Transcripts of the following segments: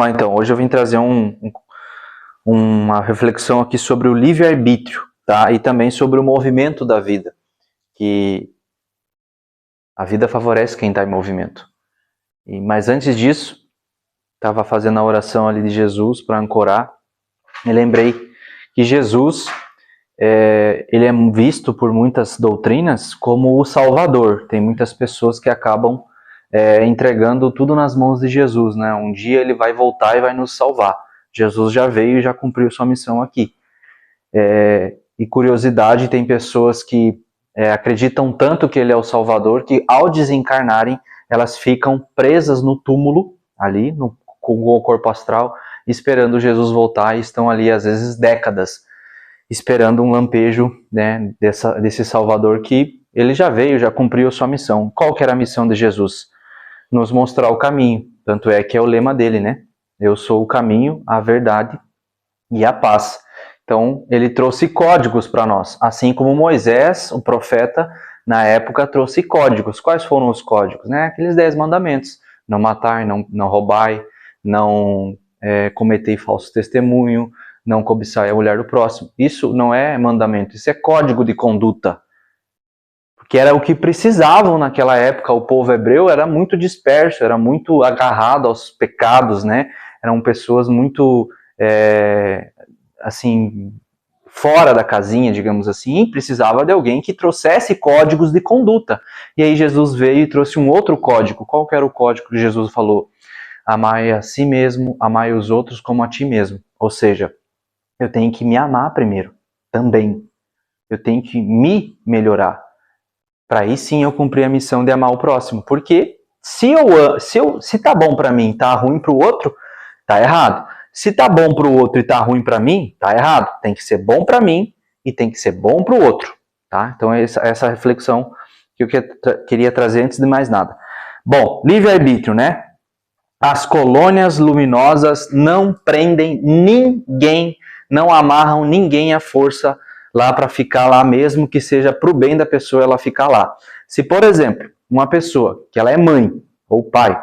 lá então, hoje eu vim trazer uma reflexão aqui sobre o livre-arbítrio, tá? E também sobre o movimento da vida, que a vida favorece quem está em movimento. Mas antes disso, estava fazendo a oração ali de Jesus para ancorar, e lembrei que Jesus, ele é visto por muitas doutrinas como o Salvador. Tem muitas pessoas que acabam entregando tudo nas mãos de Jesus, né? Um dia ele vai voltar e vai nos salvar. Jesus já veio e já cumpriu sua missão aqui. E curiosidade, tem pessoas que acreditam tanto que ele é o Salvador, que ao desencarnarem, elas ficam presas no túmulo, ali, com o corpo astral, esperando Jesus voltar, e estão ali, às vezes, décadas, esperando um lampejo, né, desse Salvador que ele já veio, já cumpriu sua missão. Qual que era a missão de Jesus? Nos mostrar o caminho. Tanto é que é o lema dele, né? Eu sou o caminho, a verdade e a paz. Então, ele trouxe códigos para nós. Assim como Moisés, o profeta, na época, trouxe códigos. Quais foram os códigos? Né? Aqueles 10 mandamentos. Não matar, não roubai, não cometer falso testemunho, não cobiçar a mulher do próximo. Isso não é mandamento, isso é código de conduta. Porque era o que precisavam naquela época. O povo hebreu era muito disperso, era muito agarrado aos pecados, né? Eram pessoas muito, assim, fora da casinha, digamos assim, e precisava de alguém que trouxesse códigos de conduta. E aí Jesus veio e trouxe um outro código. Qual que era o código que Jesus falou? Amai a si mesmo, amai os outros como a ti mesmo. Ou seja, eu tenho que me amar primeiro, também. Eu tenho que me melhorar. Para aí sim eu cumprir a missão de amar o próximo. Porque se tá bom para mim e tá ruim para o outro, tá errado. Se tá bom para o outro e tá ruim para mim, tá errado. Tem que ser bom para mim e tem que ser bom para o outro. Tá? Então essa reflexão que eu queria trazer antes de mais nada. Bom, livre-arbítrio, né? As colônias luminosas não prendem ninguém, não amarram ninguém à força lá para ficar lá, mesmo que seja para o bem da pessoa ela ficar lá. Se, por exemplo, uma pessoa que ela é mãe ou pai,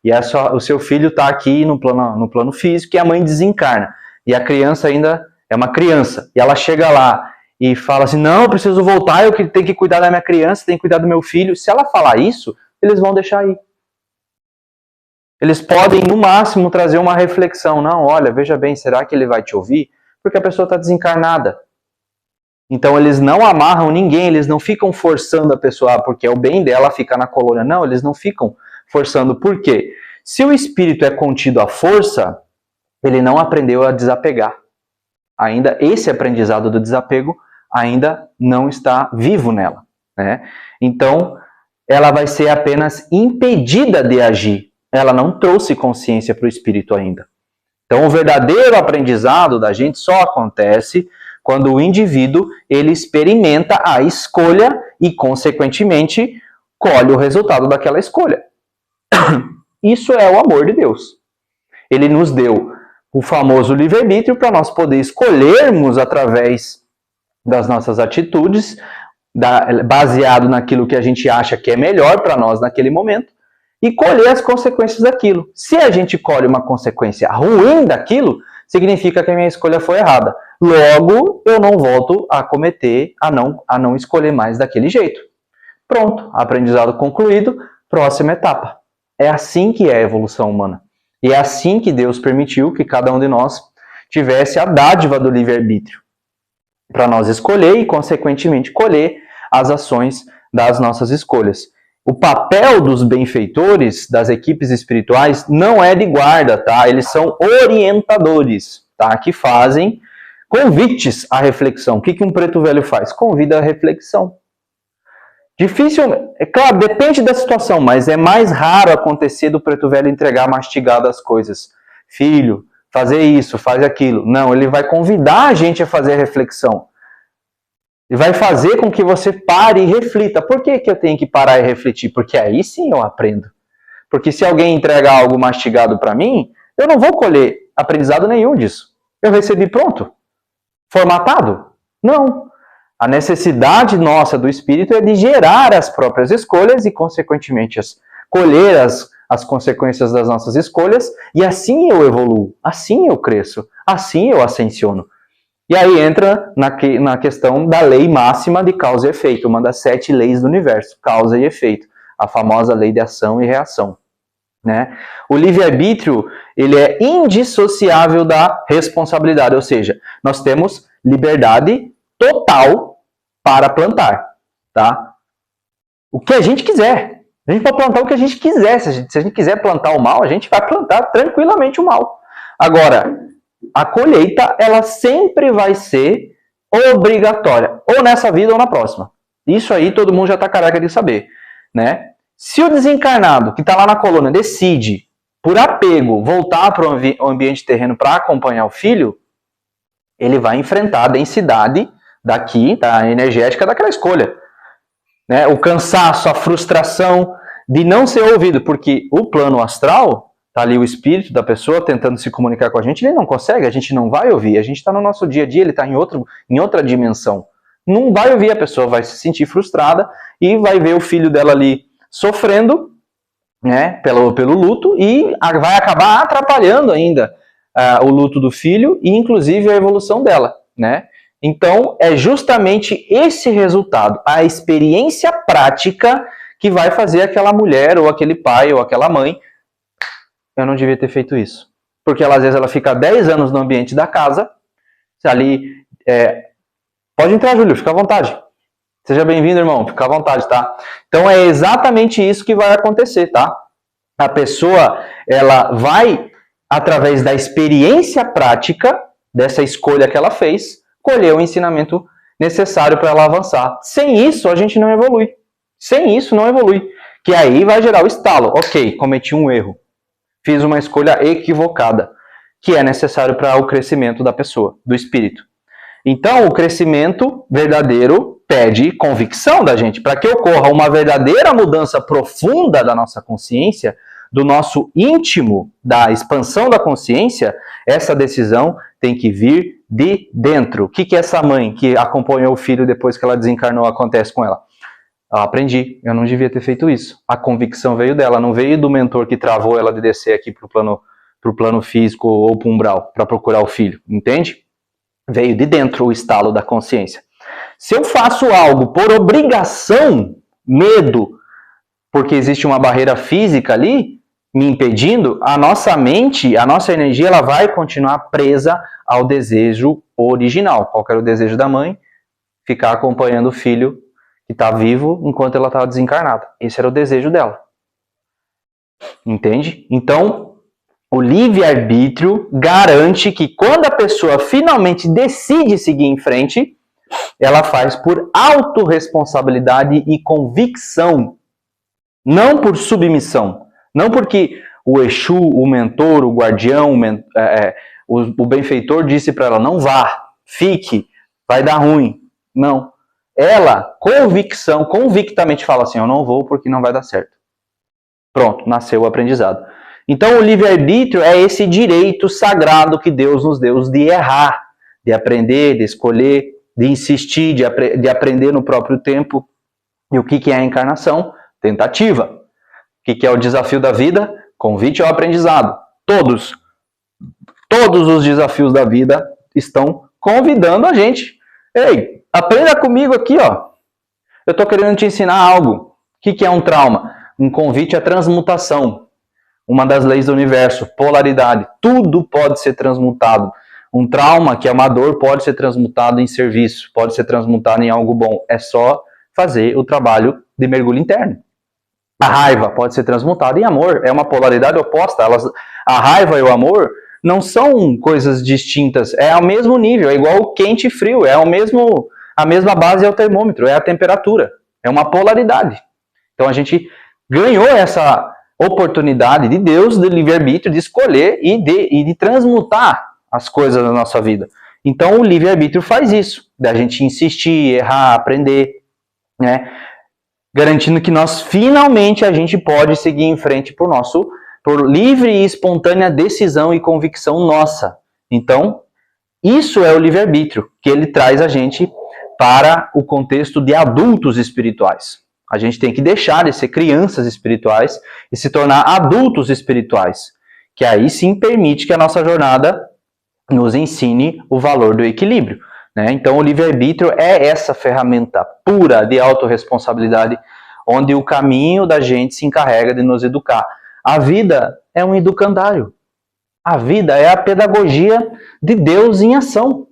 e o seu filho está aqui no plano físico e a mãe desencarna, e a criança ainda é uma criança, e ela chega lá e fala assim, não, eu preciso voltar, eu tenho que cuidar da minha criança, tenho que cuidar do meu filho. Se ela falar isso, eles vão deixar ir. Eles podem, no máximo, trazer uma reflexão. Não, olha, veja bem, será que ele vai te ouvir? Porque a pessoa está desencarnada. Então, eles não amarram ninguém, eles não ficam forçando a pessoa, porque é o bem dela ficar na colônia. Não, eles não ficam forçando. Por quê? Se o espírito é contido à força, ele não aprendeu a desapegar. Ainda esse aprendizado do desapego ainda não está vivo nela, né? Então, ela vai ser apenas impedida de agir. Ela não trouxe consciência para o espírito ainda. Então, o verdadeiro aprendizado da gente só acontece quando o indivíduo ele experimenta a escolha e, consequentemente, colhe o resultado daquela escolha. Isso é o amor de Deus. Ele nos deu o famoso livre-arbítrio para nós poder escolhermos através das nossas atitudes, baseado naquilo que a gente acha que é melhor para nós naquele momento, e colher as consequências daquilo. Se a gente colhe uma consequência ruim daquilo, significa que a minha escolha foi errada. Logo, eu não volto a cometer, a não escolher mais daquele jeito. Pronto, aprendizado concluído, próxima etapa. É assim que é a evolução humana. E é assim que Deus permitiu que cada um de nós tivesse a dádiva do livre-arbítrio, para nós escolher e, consequentemente, colher as ações das nossas escolhas. O papel dos benfeitores, das equipes espirituais, não é de guarda, tá? Eles são orientadores, tá? Que fazem convites à reflexão. O que um preto velho faz? Convida à reflexão. Difícil, é claro, depende da situação, mas é mais raro acontecer do preto velho entregar mastigado as coisas. Filho, fazer isso, faz aquilo. Não, ele vai convidar a gente a fazer a reflexão. E vai fazer com que você pare e reflita. Por que eu tenho que parar e refletir? Porque aí sim eu aprendo. Porque se alguém entrega algo mastigado para mim, eu não vou colher aprendizado nenhum disso. Eu recebi pronto? Formatado? Não. A necessidade nossa do espírito é de gerar as próprias escolhas e, consequentemente, colher as consequências das nossas escolhas, e assim eu evoluo, assim eu cresço, assim eu ascensiono. E aí entra na questão da lei máxima de causa e efeito, uma das 7 leis do universo, causa e efeito, a famosa lei de ação e reação. Né? O livre-arbítrio, ele é indissociável da responsabilidade, ou seja, nós temos liberdade total para plantar, tá? O que a gente quiser. A gente pode plantar o que a gente quiser. Se a gente quiser plantar o mal, a gente vai plantar tranquilamente o mal. Agora, a colheita, ela sempre vai ser obrigatória, ou nessa vida ou na próxima. Isso aí todo mundo já está careca de saber, né? Se o desencarnado, que está lá na colônia, decide, por apego, voltar para o ambiente terreno para acompanhar o filho, ele vai enfrentar a densidade daqui, da energética daquela escolha. Né? O cansaço, a frustração de não ser ouvido, porque o plano astral, tá ali o espírito da pessoa tentando se comunicar com a gente, ele não consegue, a gente não vai ouvir, a gente está no nosso dia a dia, ele está em outra dimensão. Não vai ouvir, a pessoa vai se sentir frustrada e vai ver o filho dela ali sofrendo, né, pelo luto, e vai acabar atrapalhando ainda o luto do filho e inclusive a evolução dela, né? Então, é justamente esse resultado, a experiência prática, que vai fazer aquela mulher, ou aquele pai, ou aquela mãe, eu não devia ter feito isso. Porque às vezes ela fica 10 anos no ambiente da casa, ali, pode entrar, Júlio, fica à vontade. Seja bem-vindo, irmão, fica à vontade, tá? Então é exatamente isso que vai acontecer, tá? A pessoa, ela vai, através da experiência prática, dessa escolha que ela fez, colher o ensinamento necessário para ela avançar. Sem isso, a gente não evolui. Sem isso, não evolui. Que aí vai gerar o estalo. Ok, cometi um erro. Fiz uma escolha equivocada, que é necessário para o crescimento da pessoa, do espírito. Então, o crescimento verdadeiro pede convicção da gente. Para que ocorra uma verdadeira mudança profunda da nossa consciência, do nosso íntimo, da expansão da consciência, essa decisão tem que vir de dentro. O que essa mãe que acompanhou o filho depois que ela desencarnou acontece com ela? Eu aprendi, eu não devia ter feito isso. A convicção veio dela, não veio do mentor que travou ela de descer aqui para o plano físico ou para o umbral, para procurar o filho, entende? Veio de dentro o estalo da consciência. Se eu faço algo por obrigação, medo, porque existe uma barreira física ali, me impedindo, a nossa mente, a nossa energia, ela vai continuar presa ao desejo original. Qual era o desejo da mãe? Ficar acompanhando o filho que está vivo enquanto ela estava desencarnada. Esse era o desejo dela. Entende? Então, o livre-arbítrio garante que quando a pessoa finalmente decide seguir em frente, ela faz por autorresponsabilidade e convicção, não por submissão. Não porque o Exu, o mentor, o guardião, o benfeitor disse para ela, não vá, fique, vai dar ruim. Não. Ela, convictamente fala assim, eu não vou porque não vai dar certo. Pronto, nasceu o aprendizado. Então o livre-arbítrio é esse direito sagrado que Deus nos deu de errar, de aprender, de escolher, de insistir, de aprender no próprio tempo. E o que é a encarnação? Tentativa. O que é o desafio da vida? Convite ao aprendizado. Todos os desafios da vida estão convidando a gente. Ei, aprenda comigo aqui, ó. Eu estou querendo te ensinar algo. O que é um trauma? Um convite à transmutação. Uma das leis do universo, polaridade. Tudo pode ser transmutado. Um trauma, que é uma dor, pode ser transmutado em serviço, pode ser transmutado em algo bom. É só fazer o trabalho de mergulho interno. A raiva pode ser transmutada em amor. É uma polaridade oposta. A raiva e o amor não são coisas distintas. É ao mesmo nível. É igual o quente e frio. É a mesma base é o termômetro. É a temperatura. É uma polaridade. Então a gente ganhou essa oportunidade de Deus, de livre-arbítrio, de escolher e de transmutar as coisas na nossa vida. Então o livre-arbítrio faz isso. Da gente insistir, errar, aprender, né? Garantindo que nós finalmente a gente pode seguir em frente por livre e espontânea decisão e convicção nossa. Então, isso é o livre-arbítrio, que ele traz a gente para o contexto de adultos espirituais. A gente tem que deixar de ser crianças espirituais e se tornar adultos espirituais, que aí sim permite que a nossa jornada nos ensine o valor do equilíbrio, né? Então, o livre-arbítrio é essa ferramenta pura de autorresponsabilidade, onde o caminho da gente se encarrega de nos educar. A vida é um educandário. A vida é a pedagogia de Deus em ação.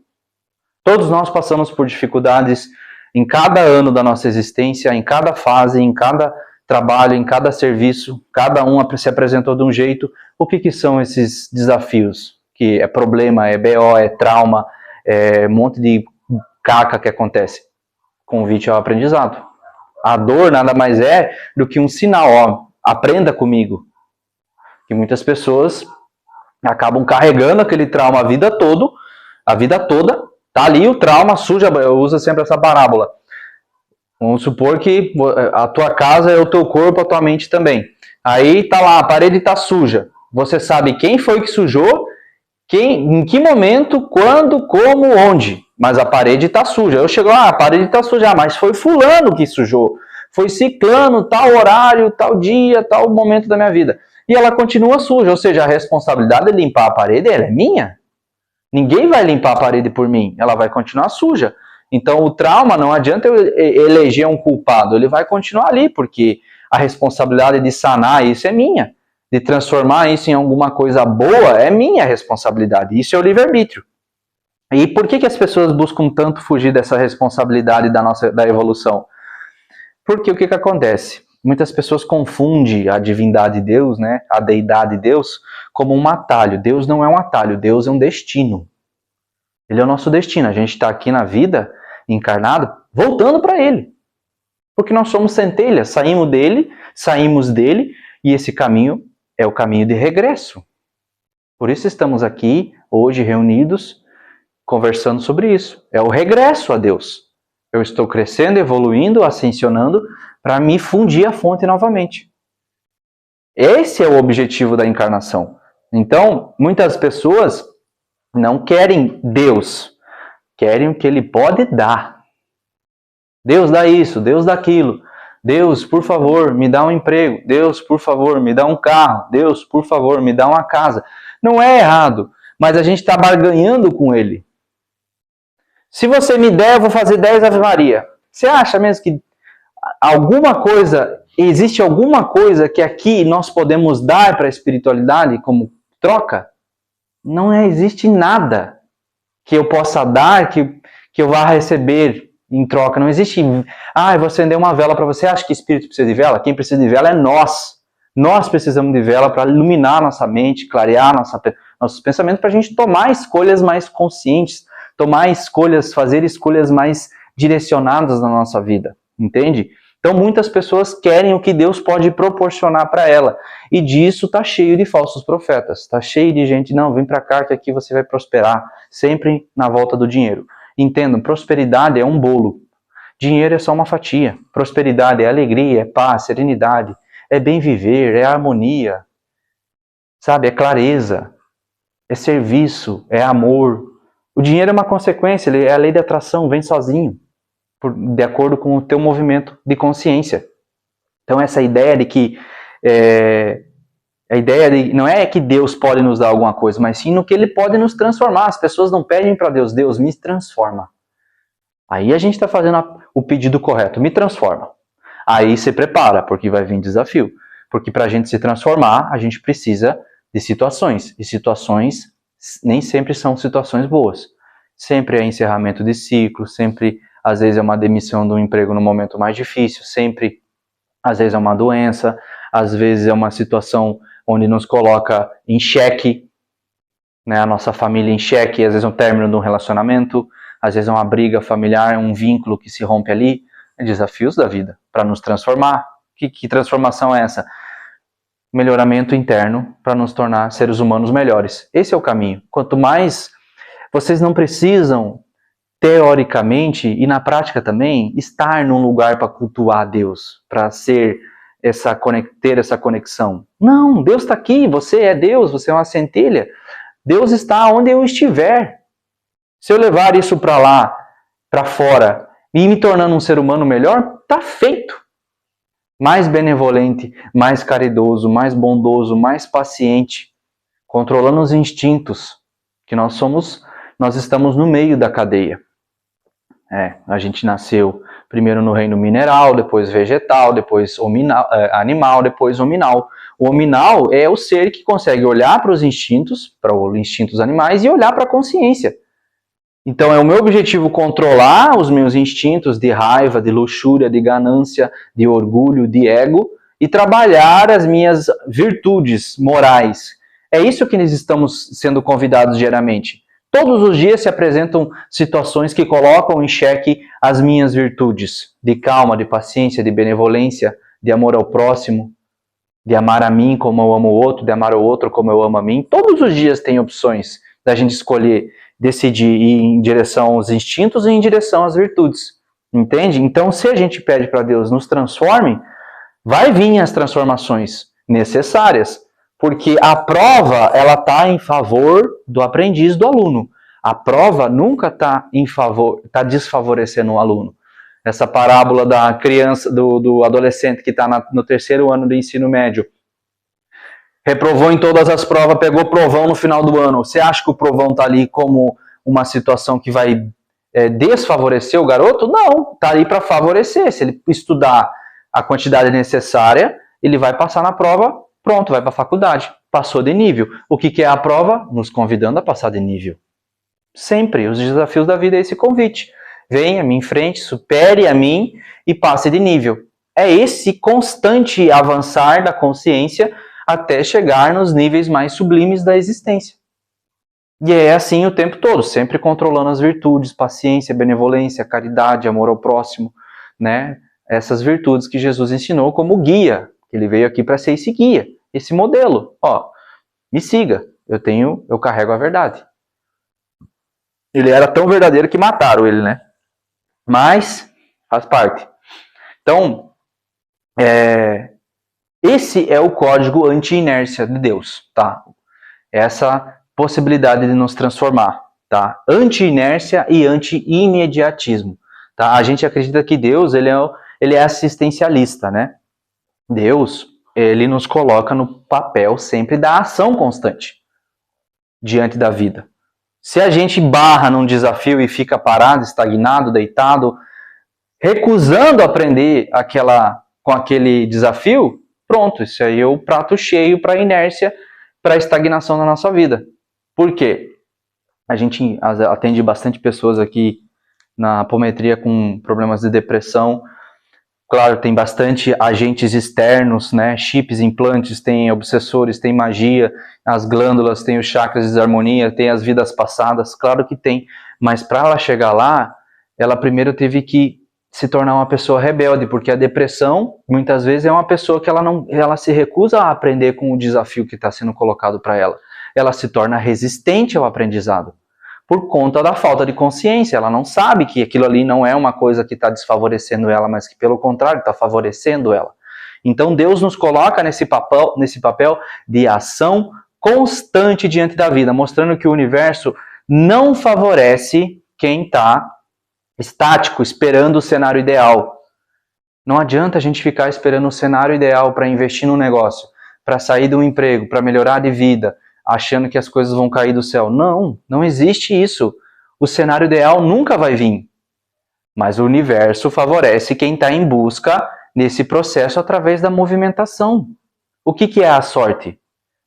Todos nós passamos por dificuldades em cada ano da nossa existência, em cada fase, em cada trabalho, em cada serviço. Cada um se apresentou de um jeito. O que são esses desafios? Que é problema, é BO, é trauma, é um monte de caca que acontece. Convite ao aprendizado. A dor nada mais é do que um sinal, ó, aprenda comigo. Que muitas pessoas acabam carregando aquele trauma a vida toda, tá ali o trauma, suja, eu uso sempre essa parábola. Vamos supor que a tua casa é o teu corpo, a tua mente também. Aí tá lá, a parede tá suja. Você sabe quem foi que sujou, em que momento, quando, como, onde. Mas a parede está suja. Eu chego lá, a parede está suja, mas foi fulano que sujou. Foi ciclano, tal horário, tal dia, tal momento da minha vida. E ela continua suja, ou seja, a responsabilidade de limpar a parede ela é minha. Ninguém vai limpar a parede por mim, ela vai continuar suja. Então o trauma, não adianta eu eleger um culpado, ele vai continuar ali, porque a responsabilidade de sanar isso é minha. De transformar isso em alguma coisa boa, é minha responsabilidade. Isso é o livre-arbítrio. E por que as pessoas buscam tanto fugir dessa responsabilidade da evolução? Porque o que acontece? Muitas pessoas confundem a divindade de Deus, né, a deidade de Deus, como um atalho. Deus não é um atalho, Deus é um destino. Ele é o nosso destino. A gente está aqui na vida, encarnado, voltando para Ele. Porque nós somos centelhas, saímos dele, e esse caminho é o caminho de regresso. Por isso estamos aqui, hoje, reunidos, conversando sobre isso. É o regresso a Deus. Eu estou crescendo, evoluindo, ascensionando, para me fundir a fonte novamente. Esse é o objetivo da encarnação. Então, muitas pessoas não querem Deus, querem o que Ele pode dar. Deus dá isso, Deus dá aquilo. Deus, por favor, me dá um emprego. Deus, por favor, me dá um carro. Deus, por favor, me dá uma casa. Não é errado, mas a gente está barganhando com Ele. Se você me der, eu vou fazer 10 Ave Maria. Você acha mesmo que existe alguma coisa que aqui nós podemos dar para a espiritualidade como troca? Não existe nada que eu possa dar, que eu vá receber em troca. Não existe, eu vou acender uma vela para você. Acha que espírito precisa de vela? Quem precisa de vela é nós. Nós precisamos de vela para iluminar nossa mente, clarear nossos pensamentos, para a gente tomar escolhas mais conscientes, fazer escolhas mais direcionadas na nossa vida, entende? Então muitas pessoas querem o que Deus pode proporcionar para ela, e disso está cheio de falsos profetas, está cheio de gente, não, vem para cá que aqui você vai prosperar, sempre na volta do dinheiro. Entendam, prosperidade é um bolo, dinheiro é só uma fatia, prosperidade é alegria, é paz, serenidade, é bem viver, é harmonia, sabe, é clareza, é serviço, é amor. O dinheiro é uma consequência, ele é a lei da atração, vem sozinho, de acordo com o teu movimento de consciência. Então essa ideia de que não é que Deus pode nos dar alguma coisa, mas sim no que Ele pode nos transformar. As pessoas não pedem para Deus, Deus me transforma. Aí a gente está fazendo o pedido correto, me transforma. Aí se prepara, porque vai vir desafio. Porque para a gente se transformar, a gente precisa de situações. E situações nem sempre são situações boas. Sempre é encerramento de ciclo, sempre, às vezes, é uma demissão de um emprego no momento mais difícil, sempre, às vezes, é uma doença, às vezes é uma situação onde nos coloca em xeque, né, a nossa família em xeque, às vezes é um término de um relacionamento, às vezes é uma briga familiar, um vínculo que se rompe ali. Desafios da vida para nos transformar. Que transformação é essa? Melhoramento interno para nos tornar seres humanos melhores. Esse é o caminho. Quanto mais vocês não precisam, teoricamente e na prática também, estar num lugar para cultuar Deus, para ter essa conexão. Não, Deus está aqui, você é Deus, você é uma centelha. Deus está onde eu estiver. Se eu levar isso para lá, para fora, e me tornando um ser humano melhor, tá feito. mais benevolente, mais caridoso, mais bondoso, mais paciente, controlando os instintos, que nós estamos no meio da cadeia. A gente nasceu primeiro no reino mineral, depois vegetal, depois animal, depois hominal. O hominal é o ser que consegue olhar para os instintos animais e olhar para a consciência. Então é o meu objetivo controlar os meus instintos de raiva, de luxúria, de ganância, de orgulho, de ego e trabalhar as minhas virtudes morais. É isso que nós estamos sendo convidados diariamente. Todos os dias se apresentam situações que colocam em xeque as minhas virtudes de calma, de paciência, de benevolência, de amor ao próximo, de amar a mim como eu amo o outro, de amar o outro como eu amo a mim. Todos os dias tem opções da gente escolher, decidir ir em direção aos instintos e em direção às virtudes. Entende? Então, se a gente pede para Deus nos transforme, vai vir as transformações necessárias. Porque a prova, ela está em favor do aprendiz, do aluno. A prova nunca está desfavorecendo o aluno. Essa parábola da criança, do adolescente que está no terceiro ano do ensino médio, reprovou em todas as provas, pegou provão no final do ano. Você acha que o provão está ali como uma situação que vai desfavorecer o garoto? Não, está ali para favorecer. Se ele estudar a quantidade necessária, ele vai passar na prova. Pronto, vai para a faculdade. Passou de nível. O que é a prova? Nos convidando a passar de nível. Sempre. Os desafios da vida é esse convite. Venha, me enfrente, supere a mim e passe de nível. É esse constante avançar da consciência até chegar nos níveis mais sublimes da existência. E é assim o tempo todo, sempre controlando as virtudes, paciência, benevolência, caridade, amor ao próximo, né? Essas virtudes que Jesus ensinou como guia. Ele veio aqui para ser esse guia, esse modelo. Me siga, eu carrego a verdade. Ele era tão verdadeiro que mataram ele, né? Mas faz parte. Então, esse é o código anti-inércia de Deus, tá? Essa possibilidade de nos transformar, tá? Anti-inércia e anti-imediatismo, tá? A gente acredita que Deus, ele é assistencialista, né? Deus, ele nos coloca no papel sempre da ação constante diante da vida. Se a gente barra num desafio e fica parado, estagnado, deitado, recusando aprender com aquele desafio, pronto, isso aí é o prato cheio para a inércia, para a estagnação da nossa vida. Por quê? A gente atende bastante pessoas aqui na apometria com problemas de depressão. Claro, tem bastante agentes externos, né? Chips, implantes, tem obsessores, tem magia, as glândulas, tem os chakras de desarmonia, tem as vidas passadas, claro que tem. Mas para ela chegar lá, ela primeiro teve que se tornar uma pessoa rebelde, porque a depressão, muitas vezes, é uma pessoa que ela se recusa a aprender com o desafio que está sendo colocado para ela. Ela se torna resistente ao aprendizado. Por conta da falta de consciência, ela não sabe que aquilo ali não é uma coisa que está desfavorecendo ela, mas que pelo contrário está favorecendo ela. Então Deus nos coloca nesse papel de ação constante diante da vida, mostrando que o universo não favorece quem está estático, esperando o cenário ideal. Não adianta a gente ficar esperando o cenário ideal para investir no negócio, para sair de um emprego, para melhorar de vida, achando que as coisas vão cair do céu. Não existe isso. O cenário ideal nunca vai vir. Mas o universo favorece quem está em busca nesse processo através da movimentação. O que é a sorte?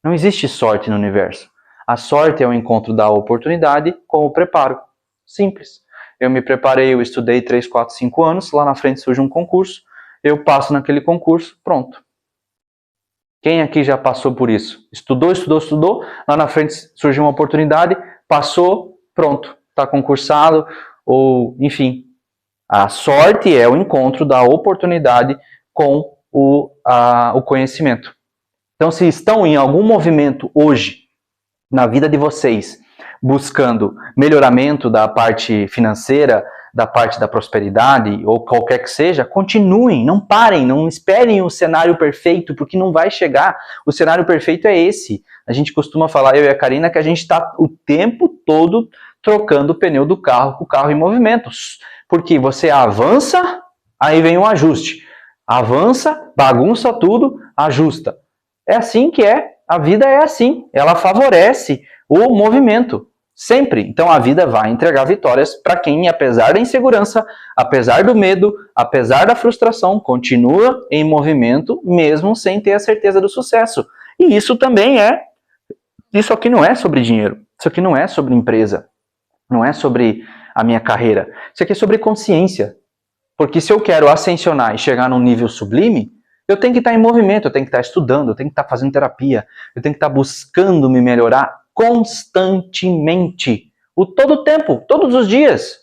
Não existe sorte no universo. A sorte é o encontro da oportunidade com o preparo. Simples. Eu me preparei, eu estudei 3, 4, 5 anos, lá na frente surge um concurso, eu passo naquele concurso, pronto. Quem aqui já passou por isso? Estudou, lá na frente surgiu uma oportunidade, passou, pronto, está concursado, ou enfim. A sorte é o encontro da oportunidade com o conhecimento. Então, se estão em algum movimento hoje, na vida de vocês, buscando melhoramento da parte financeira, da parte da prosperidade, ou qualquer que seja, continuem, não parem, não esperem o cenário perfeito, porque não vai chegar. O cenário perfeito é esse. A gente costuma falar, eu e a Karina, que a gente está o tempo todo trocando o pneu do carro com o carro em movimento. Porque você avança, aí vem um ajuste. Avança, bagunça tudo, ajusta. É assim que é. A vida é assim. Ela favorece o movimento. Sempre. Então a vida vai entregar vitórias para quem, apesar da insegurança, apesar do medo, apesar da frustração, continua em movimento, mesmo sem ter a certeza do sucesso. E isso também isso aqui não é sobre dinheiro. Isso aqui não é sobre empresa. Não é sobre a minha carreira. Isso aqui é sobre consciência. Porque se eu quero ascensionar e chegar num nível sublime, eu tenho que estar em movimento, eu tenho que estar estudando, eu tenho que estar fazendo terapia, eu tenho que estar buscando me melhorar constantemente. Todo o tempo, todos os dias.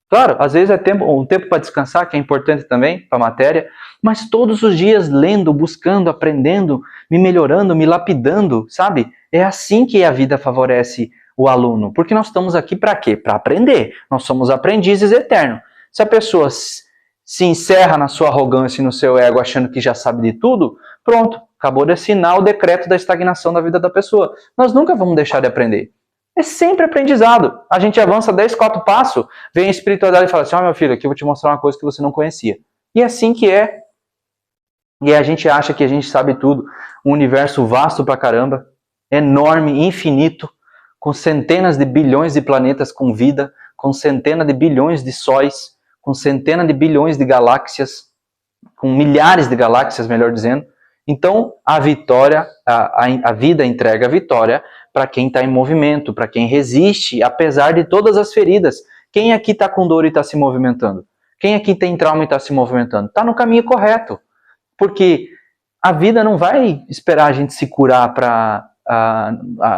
Claro, às vezes é um tempo para descansar, que é importante também para a matéria, mas todos os dias lendo, buscando, aprendendo, me melhorando, me lapidando, sabe? É assim que a vida favorece o aluno. Porque nós estamos aqui para quê? Para aprender. Nós somos aprendizes eternos. Se a pessoa se encerra na sua arrogância e no seu ego achando que já sabe de tudo, pronto, acabou de assinar o decreto da estagnação da vida da pessoa. Nós nunca vamos deixar de aprender. É sempre aprendizado. A gente avança 10, 4 passos, vem a espiritualidade e fala assim, meu filho, aqui eu vou te mostrar uma coisa que você não conhecia. E é assim que é. E a gente acha que a gente sabe tudo. Um universo vasto pra caramba, enorme, infinito, com centenas de bilhões de planetas com vida, com centenas de bilhões de sóis, com centenas de bilhões de galáxias, com milhares de galáxias, melhor dizendo. Então, a vitória, a vida entrega a vitória para quem está em movimento, para quem resiste, apesar de todas as feridas. Quem aqui está com dor e está se movimentando? Quem aqui tem trauma e está se movimentando? Está no caminho correto. Porque a vida não vai esperar a gente se curar para...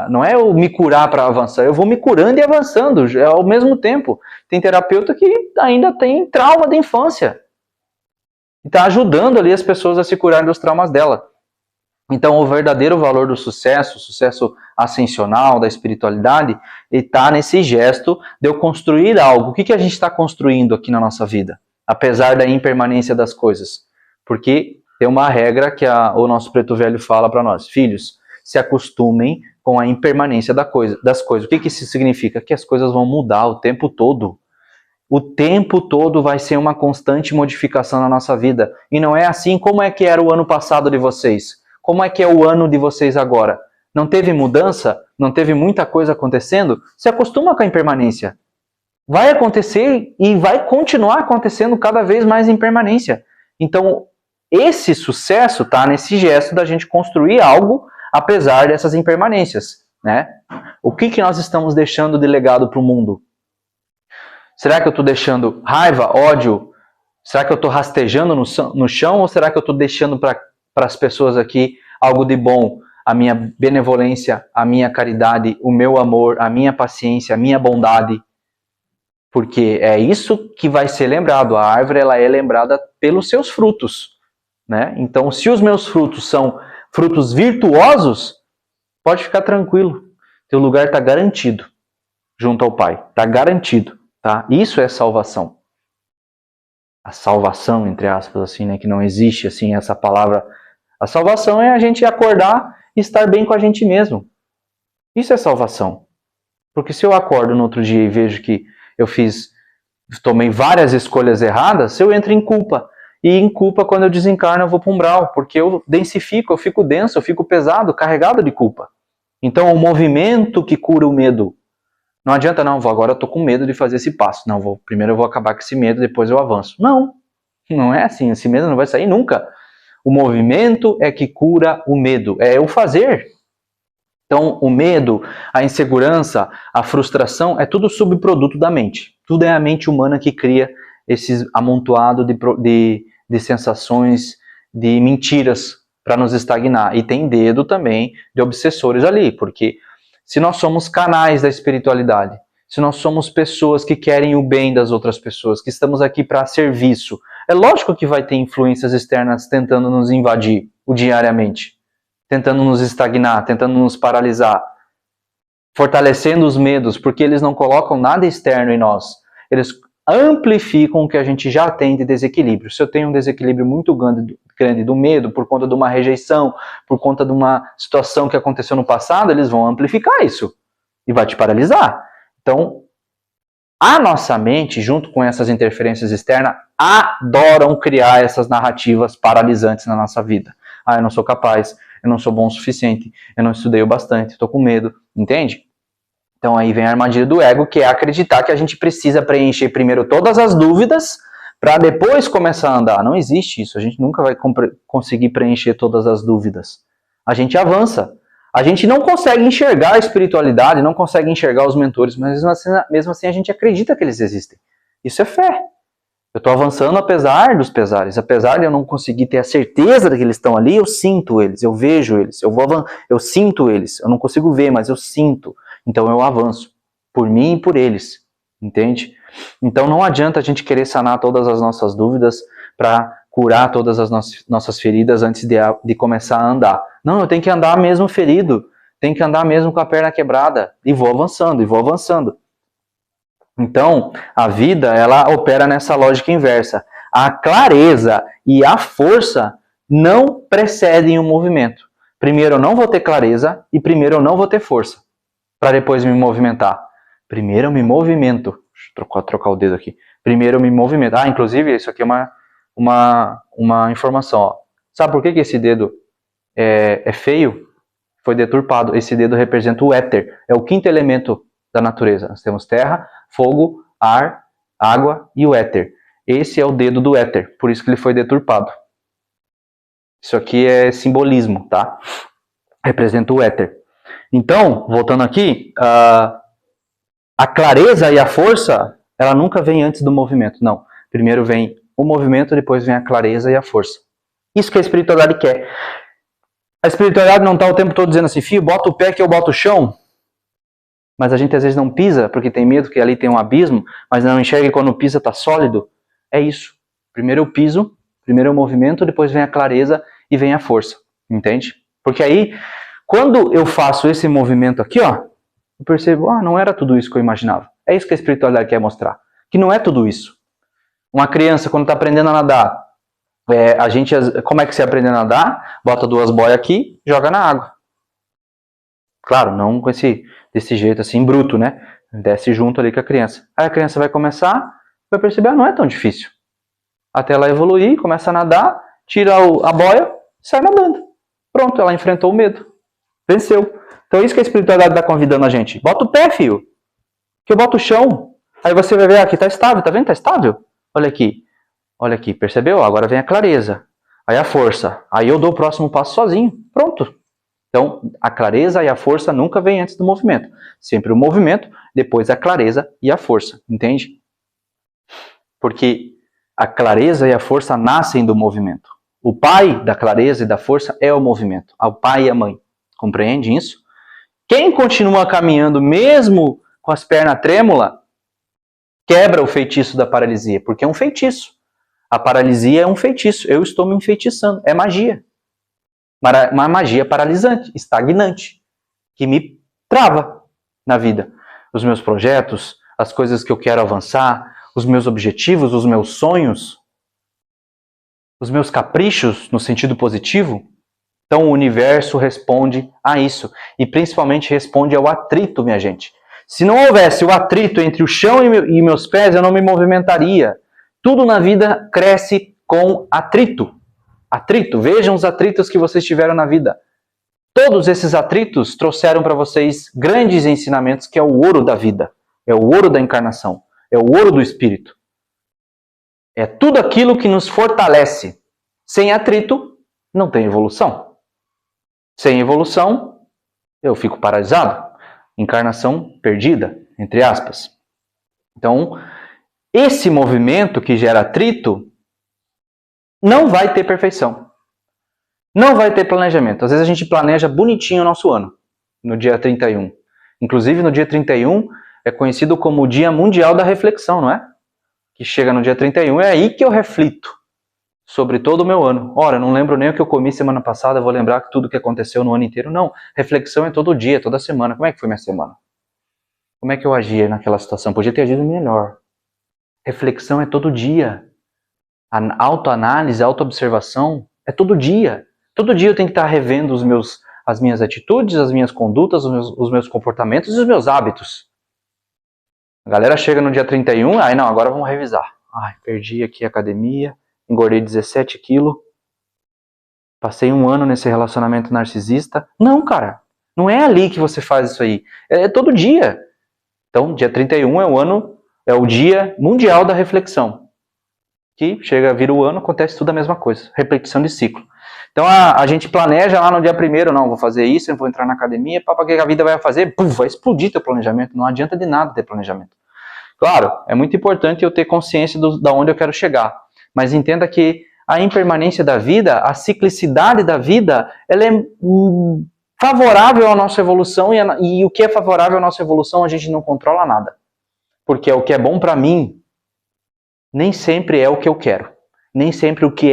não é eu me curar para avançar, eu vou me curando e avançando ao mesmo tempo. Tem terapeuta que ainda tem trauma da infância. E está ajudando ali as pessoas a se curarem dos traumas dela. Então, o verdadeiro valor do sucesso, o sucesso ascensional, da espiritualidade, está nesse gesto de eu construir algo. O que a gente está construindo aqui na nossa vida? Apesar da impermanência das coisas. Porque tem uma regra que o nosso preto velho fala para nós. Filhos, se acostumem com a impermanência das coisas. O que isso significa? Que as coisas vão mudar o tempo todo. O tempo todo vai ser uma constante modificação na nossa vida. E não é assim como é que era o ano passado de vocês. Como é que é o ano de vocês agora? Não teve mudança? Não teve muita coisa acontecendo? Se acostuma com a impermanência. Vai acontecer e vai continuar acontecendo cada vez mais impermanência. Então, esse sucesso está nesse gesto da gente construir algo apesar dessas impermanências, né? O que nós estamos deixando de legado para o mundo? Será que eu estou deixando raiva, ódio? Será que eu estou rastejando no chão? Ou será que eu estou deixando para as pessoas aqui algo de bom? A minha benevolência, a minha caridade, o meu amor, a minha paciência, a minha bondade. Porque é isso que vai ser lembrado. A árvore ela é lembrada pelos seus frutos, né? Então, se os meus frutos são frutos virtuosos, pode ficar tranquilo. Teu lugar está garantido junto ao Pai. Está garantido. Tá? Isso é salvação. A salvação, entre aspas, assim, né? Que não existe assim essa palavra. A salvação é a gente acordar e estar bem com a gente mesmo. Isso é salvação. Porque se eu acordo no outro dia e vejo que tomei várias escolhas erradas, eu entro em culpa. E em culpa, quando eu desencarno, eu vou para um umbral. Porque eu densifico, eu fico denso, eu fico pesado, carregado de culpa. Então, o movimento que cura o medo. Não adianta, não, agora eu tô com medo de fazer esse passo. Não, primeiro eu vou acabar com esse medo, depois eu avanço. Não é assim, esse medo não vai sair nunca. O movimento é que cura o medo, é o fazer. Então, o medo, a insegurança, a frustração, é tudo subproduto da mente. Tudo é a mente humana que cria esse amontoado de sensações, de mentiras para nos estagnar. E tem dedo também de obsessores ali, porque... se nós somos canais da espiritualidade, se nós somos pessoas que querem o bem das outras pessoas, que estamos aqui para serviço, é lógico que vai ter influências externas tentando nos invadir diariamente, tentando nos estagnar, tentando nos paralisar, fortalecendo os medos, porque eles não colocam nada externo em nós. Eles amplificam o que a gente já tem de desequilíbrio. Se eu tenho um desequilíbrio muito grande do medo, por conta de uma rejeição, por conta de uma situação que aconteceu no passado, eles vão amplificar isso e vai te paralisar. Então, A nossa mente, junto com essas interferências externas, adoram criar essas narrativas paralisantes na nossa vida. Ah, eu não sou capaz, eu não sou bom o suficiente, eu não estudei o bastante, estou com medo, entende? Então aí vem a armadilha do ego, que é acreditar que a gente precisa preencher primeiro todas as dúvidas para depois começar a andar. Não existe isso, a gente nunca vai conseguir preencher todas as dúvidas. A gente avança. A gente não consegue enxergar a espiritualidade, não consegue enxergar os mentores, mas mesmo assim a gente acredita que eles existem. Isso é fé. Eu estou avançando apesar dos pesares. Apesar de eu não conseguir ter a certeza de que eles estão ali, eu sinto eles, eu vejo eles, eu sinto eles. Eu não consigo ver, mas eu sinto. Então eu avanço. Por mim e por eles. Entende? Então não adianta a gente querer sanar todas as nossas dúvidas para curar todas as nossas feridas antes de começar a andar. Não, eu tenho que andar mesmo ferido. Tenho que andar mesmo com a perna quebrada. E vou avançando, e vou avançando. Então, a vida, ela opera nessa lógica inversa. A clareza e a força não precedem o movimento. Primeiro eu não vou ter clareza e primeiro eu não vou ter força para depois me movimentar. Primeiro eu me movimento. Deixa eu trocar o dedo aqui. Primeiro eu me movimento. Ah, inclusive, isso aqui é uma informação. Ó. Sabe por que esse dedo é feio? Foi deturpado. Esse dedo representa o éter. É o quinto elemento da natureza. Nós temos terra, fogo, ar, água e o éter. Esse é o dedo do éter, por isso que ele foi deturpado. Isso aqui é simbolismo, tá? Representa o éter. Então, voltando aqui, a clareza e a força, ela nunca vem antes do movimento, não. Primeiro vem o movimento, depois vem a clareza e a força. Isso que a espiritualidade quer. A espiritualidade não está o tempo todo dizendo assim, filho, bota o pé que eu boto o chão. Mas a gente às vezes não pisa, porque tem medo que ali tem um abismo, mas não enxerga que quando pisa está sólido. É isso. Primeiro eu piso, primeiro eu movimento, depois vem a clareza e vem a força. Entende? Porque aí, quando eu faço esse movimento aqui, ó, eu percebo, não era tudo isso que eu imaginava. É isso que a espiritualidade quer mostrar. Que não é tudo isso. Uma criança, quando está aprendendo a nadar, como é que você aprende a nadar? Bota 2 boias aqui, joga na água. Claro, não desse jeito assim, bruto, né? Desce junto ali com a criança. Aí a criança vai começar, vai perceber, não é tão difícil. Até ela evoluir, começa a nadar, tira a boia, sai nadando. Pronto, ela enfrentou o medo. Venceu. Então é isso que a espiritualidade está convidando a gente. Bota o pé, filho. Que eu boto o chão. Aí você vai ver, aqui tá estável, tá vendo? Tá estável. Olha aqui, percebeu? Agora vem a clareza. Aí a força. Aí eu dou o próximo passo sozinho. Pronto. Então, a clareza e a força nunca vêm antes do movimento. Sempre o movimento, depois a clareza e a força. Entende? Porque a clareza e a força nascem do movimento. O pai da clareza e da força é o movimento. O pai e a mãe. Compreende isso? Quem continua caminhando mesmo com as pernas trêmulas, quebra o feitiço da paralisia. Porque é um feitiço. A paralisia é um feitiço. Eu estou me enfeitiçando. É magia. Uma magia paralisante, estagnante, que me trava na vida. Os meus projetos, as coisas que eu quero avançar, os meus objetivos, os meus sonhos, os meus caprichos no sentido positivo. Então o universo responde a isso. E principalmente responde ao atrito, minha gente. Se não houvesse o atrito entre o chão e meus pés, eu não me movimentaria. Tudo na vida cresce com atrito. Atrito, vejam os atritos que vocês tiveram na vida. Todos esses atritos trouxeram para vocês grandes ensinamentos, que é o ouro da vida, é o ouro da encarnação, é o ouro do espírito. É tudo aquilo que nos fortalece. Sem atrito, não tem evolução. Sem evolução, eu fico paralisado. Encarnação perdida, entre aspas. Então, esse movimento que gera atrito não vai ter perfeição. Não vai ter planejamento. Às vezes a gente planeja bonitinho o nosso ano, no dia 31. Inclusive, no dia 31 é conhecido como o Dia Mundial da Reflexão, não é? Que chega no dia 31, é aí que eu reflito sobre todo o meu ano. Ora, não lembro nem o que eu comi semana passada, vou lembrar tudo o que aconteceu no ano inteiro. Não, reflexão é todo dia, toda semana. Como é que foi minha semana? Como é que eu agia naquela situação? Podia ter agido melhor. Reflexão é todo dia. A autoanálise, a autoobservação é todo dia. Todo dia eu tenho que estar revendo as minhas atitudes, as minhas condutas, os meus comportamentos e os meus hábitos. A galera chega no dia 31, aí não, agora vamos revisar. Ai, perdi aqui a academia, engordei 17 quilos, passei um ano nesse relacionamento narcisista. Não, cara, não é ali que você faz isso aí. É todo dia. Então, dia 31 é o dia mundial da reflexão. Que chega, vira o ano, acontece tudo a mesma coisa. Repetição de ciclo. Então, a gente planeja lá no dia 1º, não, vou fazer isso, eu vou entrar na academia, para que a vida vai fazer? Puf, vai explodir teu planejamento. Não adianta de nada ter planejamento. Claro, é muito importante eu ter consciência da onde eu quero chegar. Mas entenda que a impermanência da vida, a ciclicidade da vida, ela é favorável à nossa evolução e o que é favorável à nossa evolução a gente não controla nada. Porque o que é bom para mim nem sempre é o que eu quero. Nem sempre o que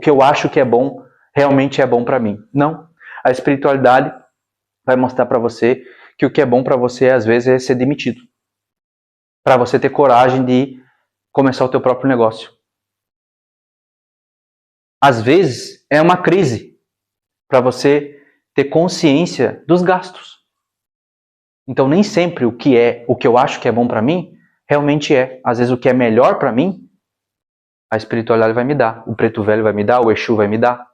eu acho que é bom realmente é bom para mim. Não. A espiritualidade vai mostrar para você que o que é bom para você às vezes é ser demitido. Para você ter coragem de começar o teu próprio negócio. Às vezes é uma crise para você ter consciência dos gastos. Então nem sempre o que eu acho que é bom para mim realmente é. Às vezes o que é melhor para mim, a espiritualidade vai me dar, o preto velho vai me dar, o Exu vai me dar.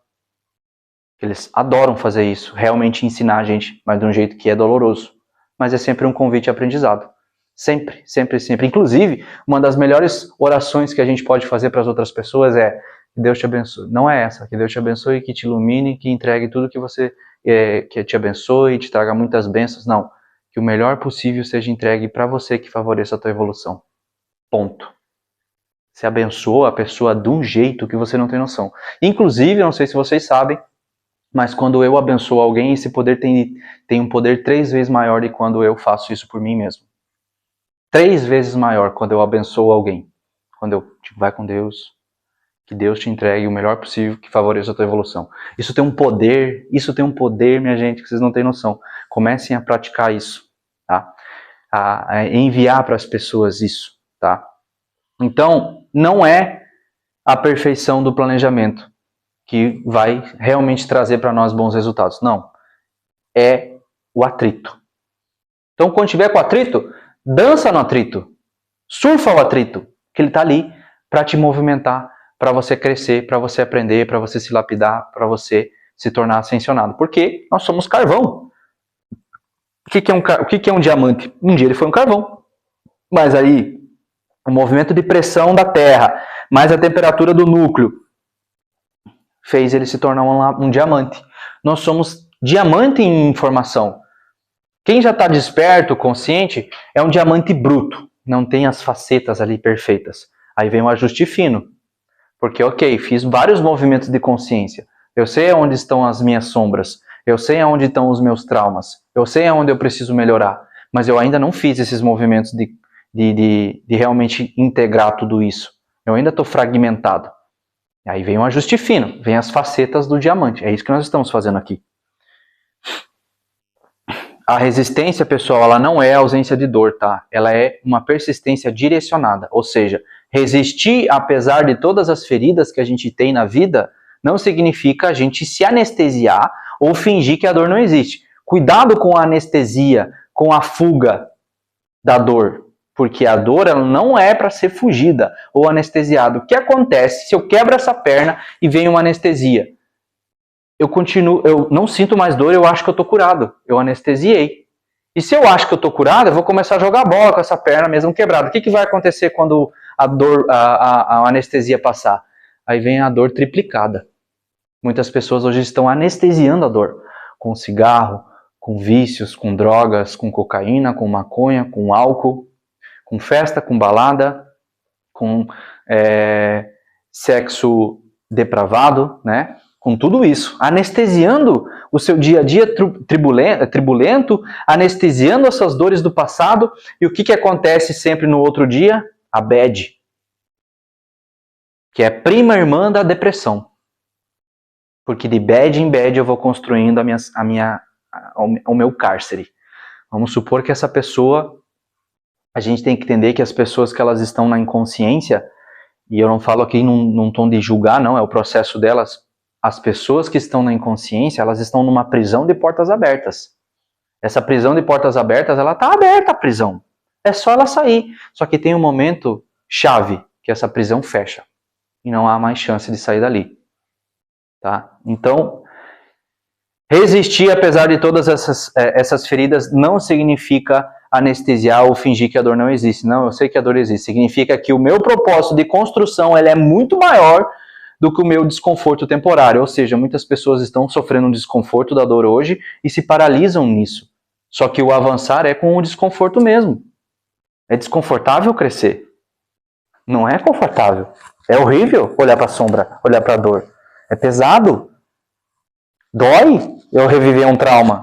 Eles adoram fazer isso, realmente ensinar a gente, mas de um jeito que é doloroso. Mas é sempre um convite a aprendizado. Sempre, sempre, sempre. Inclusive, uma das melhores orações que a gente pode fazer para as outras pessoas é que Deus te abençoe. Não é essa, que Deus te abençoe, que te ilumine, que entregue tudo que você que te abençoe, te traga muitas bênçãos. Não. Que o melhor possível seja entregue para você que favoreça a tua evolução. Ponto. Você abençoa a pessoa de um jeito que você não tem noção. Inclusive, não sei se vocês sabem, mas quando eu abençoo alguém, esse poder tem um poder 3 vezes maior de quando eu faço isso por mim mesmo. 3 vezes maior quando eu abençoo alguém. Quando eu vai com Deus, que Deus te entregue o melhor possível, que favoreça a tua evolução. Isso tem um poder, minha gente, que vocês não têm noção. Comecem a praticar isso, tá? A enviar para as pessoas isso, tá? Então, não é a perfeição do planejamento que vai realmente trazer para nós bons resultados. Não. É o atrito. Então, quando tiver com atrito, dança no atrito. Surfa o atrito, que ele está ali para te movimentar, para você crescer, para você aprender, para você se lapidar, para você se tornar ascensionado. Porque nós somos carvão. O que é um diamante? Um dia ele foi um carvão. Mas aí, o movimento de pressão da Terra, mais a temperatura do núcleo, fez ele se tornar um diamante. Nós somos diamante em informação. Quem já está desperto, consciente, é um diamante bruto. Não tem as facetas ali perfeitas. Aí vem o ajuste fino. Porque, ok, fiz vários movimentos de consciência. Eu sei onde estão as minhas sombras. Eu sei onde estão os meus traumas. Eu sei onde eu preciso melhorar. Mas eu ainda não fiz esses movimentos de realmente integrar tudo isso. Eu ainda estou fragmentado. Aí vem um ajuste fino, vem as facetas do diamante. É isso que nós estamos fazendo aqui. A resistência, pessoal, ela não é ausência de dor, tá? Ela é uma persistência direcionada. Ou seja, resistir apesar de todas as feridas que a gente tem na vida não significa a gente se anestesiar ou fingir que a dor não existe. Cuidado com a anestesia, com a fuga da dor. Porque a dor ela não é para ser fugida ou anestesiada. O que acontece se eu quebro essa perna e vem uma anestesia? Eu não sinto mais dor, eu acho que eu estou curado. Eu anestesiei. E se eu acho que eu estou curado, eu vou começar a jogar bola com essa perna mesmo quebrada. O que vai acontecer quando a anestesia passar? Aí vem a dor triplicada. Muitas pessoas hoje estão anestesiando a dor. Com cigarro, com vícios, com drogas, com cocaína, com maconha, com álcool, com festa, com balada, com sexo depravado, né? Com tudo isso, anestesiando o seu dia a dia tribulento, anestesiando as suas dores do passado. E o que acontece sempre no outro dia? A bad, que é prima irmã da depressão. Porque de bad em bad eu vou construindo o meu cárcere. Vamos supor que essa pessoa, a gente tem que entender que as pessoas que elas estão na inconsciência, e eu não falo aqui num tom de julgar, não, é o processo delas. As pessoas que estão na inconsciência, elas estão numa prisão de portas abertas. Essa prisão de portas abertas, ela está aberta a prisão. É só ela sair. Só que tem um momento chave, que essa prisão fecha. E não há mais chance de sair dali. Tá? Então, resistir apesar de todas essas feridas não significa anestesiar ou fingir que a dor não existe. Não, eu sei que a dor existe. Significa que o meu propósito de construção ele é muito maior do que o meu desconforto temporário. Ou seja, muitas pessoas estão sofrendo um desconforto da dor hoje e se paralisam nisso. Só que o avançar é com o desconforto mesmo. É desconfortável crescer. Não é confortável. É horrível olhar para a sombra, olhar para a dor. É pesado. Dói eu reviver um trauma.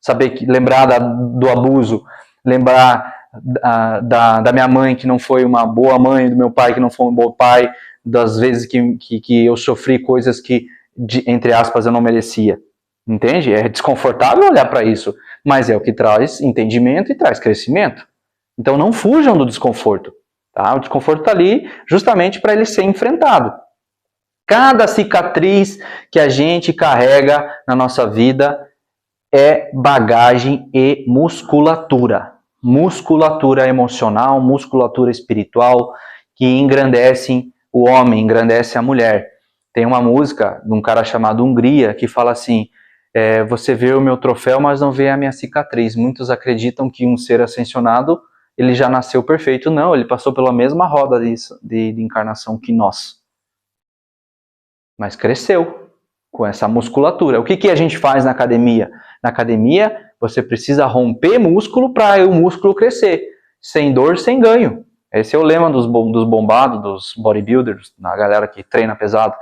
Saber que, lembrar do abuso, lembrar da minha mãe que não foi uma boa mãe, do meu pai que não foi um bom pai, das vezes que eu sofri coisas que, entre aspas, eu não merecia. Entende? É desconfortável olhar para isso, mas é o que traz entendimento e traz crescimento. Então não fujam do desconforto. Tá? O desconforto está ali justamente para ele ser enfrentado. Cada cicatriz que a gente carrega na nossa vida é bagagem e musculatura. Musculatura emocional, musculatura espiritual, que engrandecem o homem, engrandece a mulher. Tem uma música de um cara chamado Hungria que fala assim: você vê o meu troféu, mas não vê a minha cicatriz. Muitos acreditam que um ser ascensionado, ele já nasceu perfeito. Não, ele passou pela mesma roda de encarnação que nós. Mas cresceu com essa musculatura. O que a gente faz na academia? Na academia, você precisa romper músculo para o músculo crescer. Sem dor, sem ganho. Esse é o lema dos bombados, dos bodybuilders, da galera que treina pesado.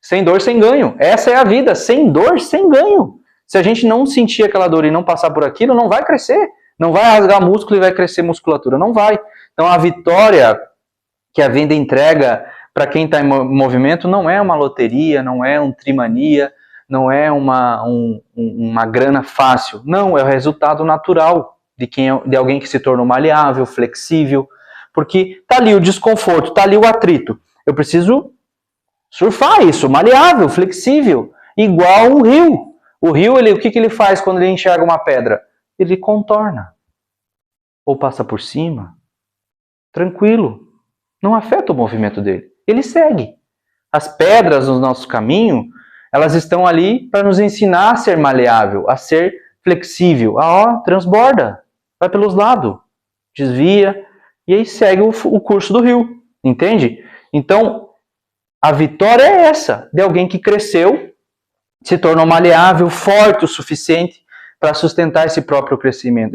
Sem dor, sem ganho. Essa é a vida. Sem dor, sem ganho. Se a gente não sentir aquela dor e não passar por aquilo, não vai crescer. Não vai rasgar músculo e vai crescer musculatura. Não vai. Então a vitória que a vida entrega para quem está em movimento não é uma loteria, não é um trimania, não é uma grana fácil. Não, é o resultado natural de alguém que se tornou maleável, flexível, porque está ali o desconforto, está ali o atrito. Eu preciso surfar isso, maleável, flexível, igual um rio. O rio, o que ele faz quando ele enxerga uma pedra? Ele contorna. Ou passa por cima. Tranquilo. Não afeta o movimento dele. Ele segue. As pedras no nosso caminho, elas estão ali para nos ensinar a ser maleável, a ser flexível. Transborda, vai pelos lados, desvia, e aí segue o curso do rio. Entende? Então, a vitória é essa, de alguém que cresceu, se tornou maleável, forte o suficiente para sustentar esse próprio crescimento.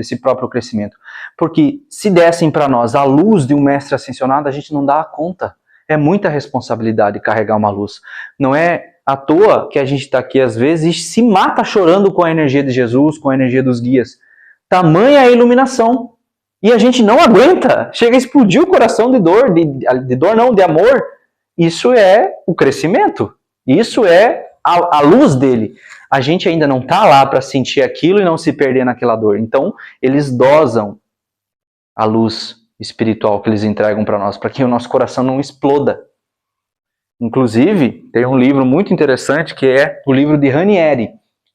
Porque se dessem para nós a luz de um mestre ascensionado, a gente não dá conta. É muita responsabilidade carregar uma luz. Não é à toa que a gente está aqui às vezes e se mata chorando com a energia de Jesus, com a energia dos guias. Tamanha a iluminação. E a gente não aguenta. Chega a explodir o coração de dor, de dor não, de amor. Isso é o crescimento. Isso é a luz dele. A gente ainda não está lá para sentir aquilo e não se perder naquela dor. Então, eles dosam a luz espiritual que eles entregam para nós, para que o nosso coração não exploda. Inclusive, tem um livro muito interessante que é o livro de Ranieri,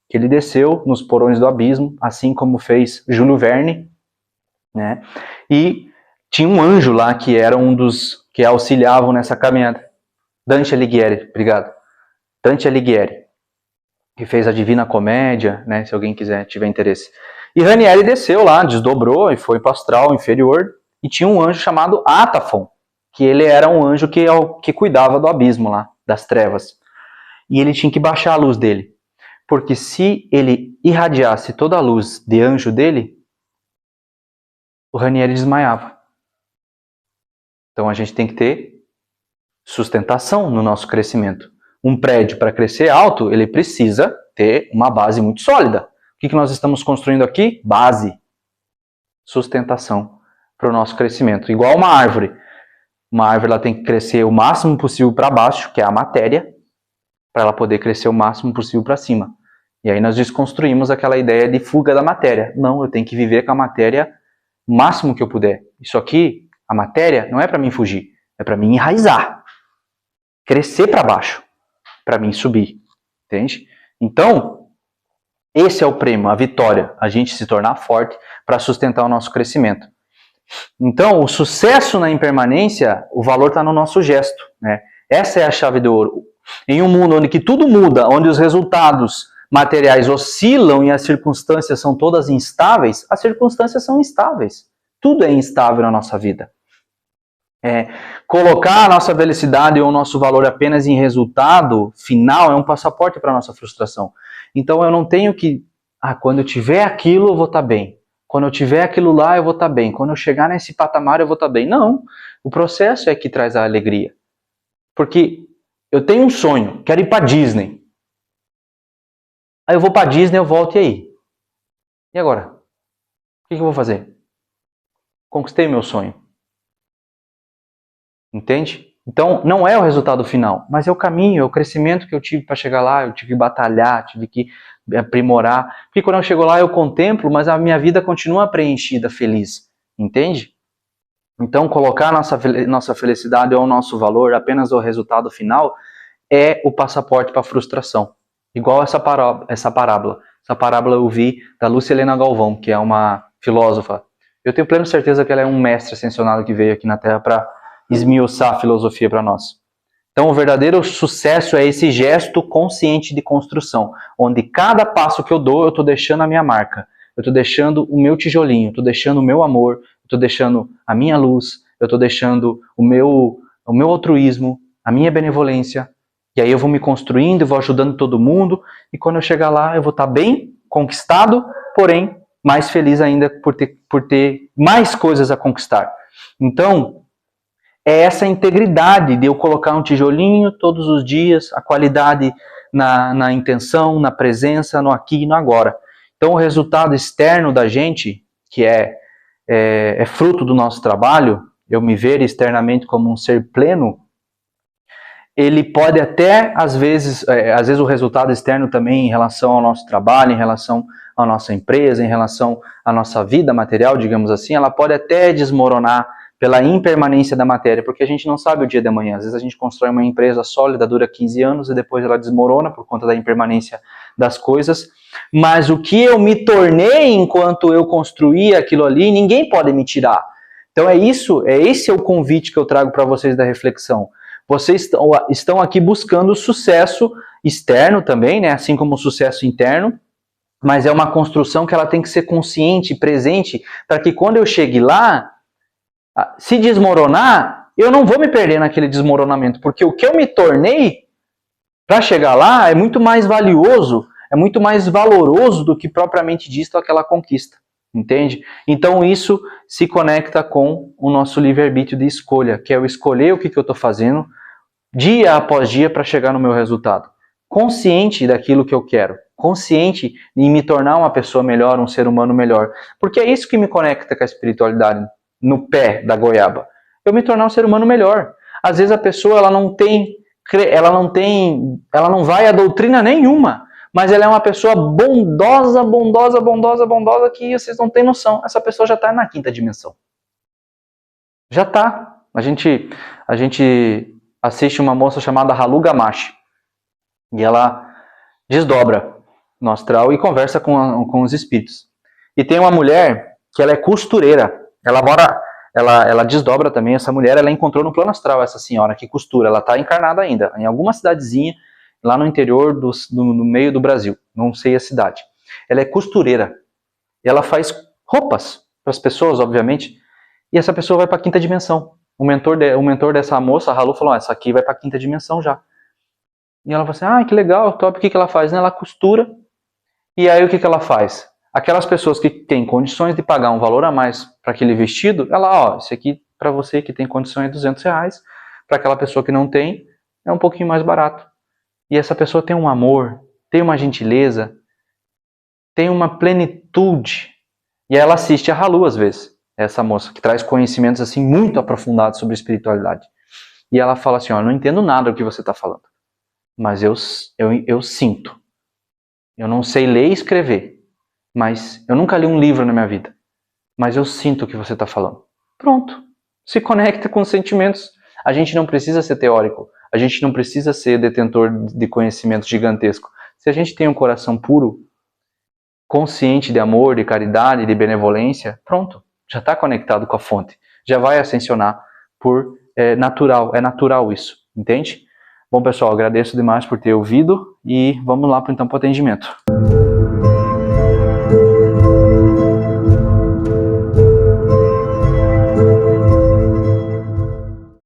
que ele desceu nos porões do abismo, assim como fez Júlio Verne, né? E tinha um anjo lá que era um dos que auxiliavam nessa caminhada. Dante Alighieri, obrigado. Dante Alighieri, que fez a Divina Comédia, né, se alguém tiver interesse. E Ranieri desceu lá, desdobrou e foi para o astral inferior, e tinha um anjo chamado Atafon, que ele era um anjo que cuidava do abismo lá, das trevas. E ele tinha que baixar a luz dele, porque se ele irradiasse toda a luz de anjo dele, o Ranieri desmaiava. Então a gente tem que ter sustentação no nosso crescimento. Um prédio, para crescer alto, ele precisa ter uma base muito sólida. O que nós estamos construindo aqui? Base. Sustentação para o nosso crescimento. Igual uma árvore. Uma árvore ela tem que crescer o máximo possível para baixo, que é a matéria, para ela poder crescer o máximo possível para cima. E aí nós desconstruímos aquela ideia de fuga da matéria. Não, eu tenho que viver com a matéria o máximo que eu puder. Isso aqui, a matéria, não é para mim fugir, é para mim enraizar. Crescer para baixo, para mim subir. Entende? Então, esse é o prêmio, a vitória, a gente se tornar forte para sustentar o nosso crescimento. Então, o sucesso na impermanência, o valor está no nosso gesto, né? Essa é a chave de ouro. Em um mundo onde que tudo muda, onde os resultados materiais oscilam e as circunstâncias são todas instáveis, as circunstâncias são instáveis. Tudo é instável na nossa vida. Colocar a nossa felicidade ou o nosso valor apenas em resultado final é um passaporte para a nossa frustração. Então eu não tenho que, quando eu tiver aquilo eu vou estar bem. Quando eu tiver aquilo lá eu vou estar bem. Quando eu chegar nesse patamar eu vou estar bem. Não, o processo é que traz a alegria. Porque eu tenho um sonho, quero ir para Disney. Aí eu vou para Disney, eu volto e aí? E agora? O que eu vou fazer? Conquistei meu sonho. Entende? Então, não é o resultado final, mas é o caminho, é o crescimento que eu tive para chegar lá, eu tive que batalhar, tive que aprimorar. Porque quando eu chego lá, eu contemplo, mas a minha vida continua preenchida, feliz. Entende? Então, colocar nossa felicidade ou o nosso valor apenas ao resultado final é o passaporte para a frustração. Igual essa parábola. Essa parábola eu vi da Lúcia Helena Galvão, que é uma filósofa. Eu tenho plena certeza que ela é um mestre ascensionado que veio aqui na Terra para esmiuçar a filosofia para nós. Então, o verdadeiro sucesso é esse gesto consciente de construção, onde cada passo que eu dou, eu estou deixando a minha marca, eu estou deixando o meu tijolinho, eu estou deixando o meu amor, eu estou deixando a minha luz, eu estou deixando o meu altruísmo, a minha benevolência, e aí eu vou me construindo, eu vou ajudando todo mundo, e quando eu chegar lá, eu vou estar bem, conquistado, porém, mais feliz ainda por ter mais coisas a conquistar. Então, é essa integridade de eu colocar um tijolinho todos os dias, a qualidade na intenção, na presença, no aqui e no agora. Então o resultado externo da gente, que é fruto do nosso trabalho, eu me ver externamente como um ser pleno, ele pode até, às vezes o resultado externo também em relação ao nosso trabalho, em relação à nossa empresa, em relação à nossa vida material, digamos assim, ela pode até desmoronar pela impermanência da matéria, porque a gente não sabe o dia de amanhã. Às vezes a gente constrói uma empresa sólida, dura 15 anos e depois ela desmorona por conta da impermanência das coisas. Mas o que eu me tornei enquanto eu construí aquilo ali, ninguém pode me tirar. Então esse é o convite que eu trago para vocês da reflexão. Vocês estão aqui buscando sucesso externo também, né? Assim como o sucesso interno, mas é uma construção que ela tem que ser consciente, presente, para que quando eu chegue lá, se desmoronar, eu não vou me perder naquele desmoronamento, porque o que eu me tornei para chegar lá é muito mais valioso, é muito mais valoroso do que propriamente dito aquela conquista, entende? Então isso se conecta com o nosso livre-arbítrio de escolha, que é eu escolher o que eu estou fazendo dia após dia para chegar no meu resultado. Consciente daquilo que eu quero, consciente em me tornar uma pessoa melhor, um ser humano melhor, porque é isso que me conecta com a espiritualidade. No pé da goiaba, eu me tornar um ser humano melhor. Às vezes a pessoa ela não vai a doutrina nenhuma, mas ela é uma pessoa bondosa que vocês não têm noção. Essa pessoa já está na quinta dimensão. Já está. A gente assiste uma moça chamada Halu Gamache e ela desdobra no astral e conversa com os espíritos. E tem uma mulher que ela é costureira. Ela desdobra também, essa mulher, ela encontrou no plano astral essa senhora que costura, ela está encarnada ainda, em alguma cidadezinha, lá no interior no meio do Brasil, não sei a cidade. Ela é costureira, ela faz roupas para as pessoas, obviamente, e essa pessoa vai para a quinta dimensão. O mentor dessa moça, a Halu, falou, essa aqui vai para a quinta dimensão já. E ela falou assim, que legal, top, o que ela faz? Ela costura, e aí o que ela faz? Aquelas pessoas que têm condições de pagar um valor a mais para aquele vestido, ela, esse aqui para você que tem condições é R$200, para aquela pessoa que não tem, é um pouquinho mais barato. E essa pessoa tem um amor, tem uma gentileza, tem uma plenitude. E ela assiste a Halu às vezes, essa moça, que traz conhecimentos assim muito aprofundados sobre espiritualidade. E ela fala assim, eu não entendo nada do que você está falando, mas eu sinto. Eu não sei ler e escrever, mas eu nunca li um livro na minha vida, mas eu sinto o que você está falando. Pronto, se conecta com os sentimentos. A gente não precisa ser teórico, a gente não precisa ser detentor de conhecimento gigantesco. Se a gente tem um coração puro, consciente de amor, de caridade, de benevolência, pronto, já está conectado com a fonte, já vai ascensionar por é natural isso, entende? Bom, pessoal, agradeço demais por ter ouvido e vamos lá então para o atendimento.